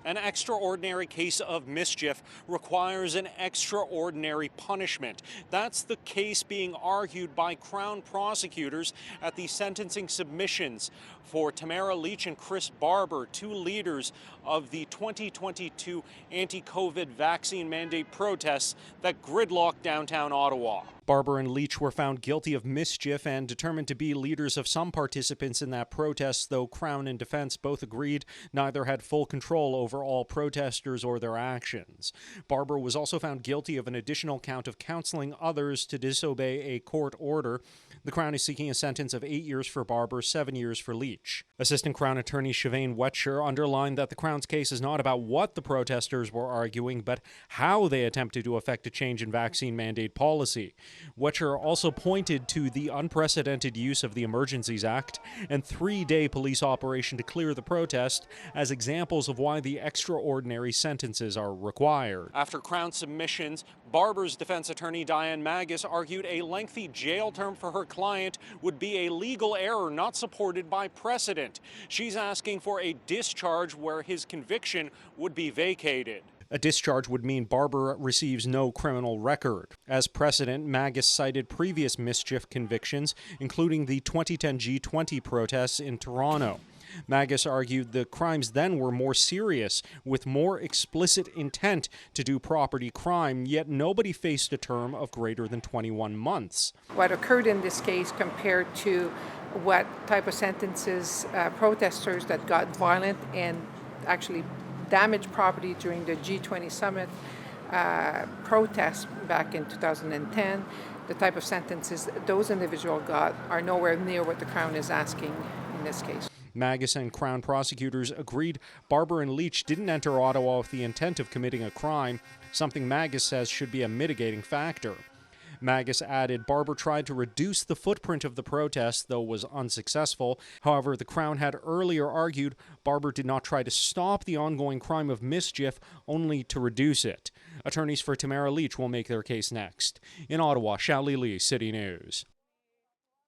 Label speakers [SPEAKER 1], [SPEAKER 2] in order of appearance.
[SPEAKER 1] An extraordinary case of mischief requires an extraordinary punishment. That's the case being argued by Crown prosecutors at the sentencing submissions for Tamara Leach and Chris Barber, two leaders of the 2022 anti-COVID vaccine mandate protests that gridlocked downtown Ottawa. Barber and Leach were found guilty of mischief and determined to be leaders of some participants in that protest, though Crown and defense both agreed neither had full control over all protesters or their actions. Barber was also found guilty of an additional count of counseling others to disobey a court order. The Crown is seeking a sentence of 8 years for Barber, 7 years for Leach. Assistant Crown Attorney Siobhan Wetcher underlined that the Crown's case is not about what the protesters were arguing, but how they attempted to effect a change in vaccine mandate policy. Wetcher also pointed to the unprecedented use of the Emergencies Act and 3-day police operation to clear the protest as examples of why the extraordinary sentences are required. After Crown submissions, Barber's defense attorney Diane Magus argued a lengthy jail term for her client would be a legal error not supported by precedent. She's asking for a discharge where his conviction would be vacated. A discharge would mean Barber receives no criminal record. As precedent, Magus cited previous mischief convictions, including the 2010 G20 protests in Toronto. Magus argued the crimes then were more serious, with more explicit intent to do property crime, yet nobody faced a term of greater than 21 months.
[SPEAKER 2] What occurred in this case compared to what type of sentences protesters that got violent and actually damaged property during the G20 summit protests back in 2010, the type of sentences those individuals got are nowhere near what the Crown is asking in this case.
[SPEAKER 1] Magus and Crown prosecutors agreed Barber and Leach didn't enter Ottawa with the intent of committing a crime, something Magus says should be a mitigating factor. Magus added Barber tried to reduce the footprint of the protest, though was unsuccessful. However, the Crown had earlier argued Barber did not try to stop the ongoing crime of mischief, only to reduce it. Attorneys for Tamara Leach will make their case next. In Ottawa, Shally Lee, City News.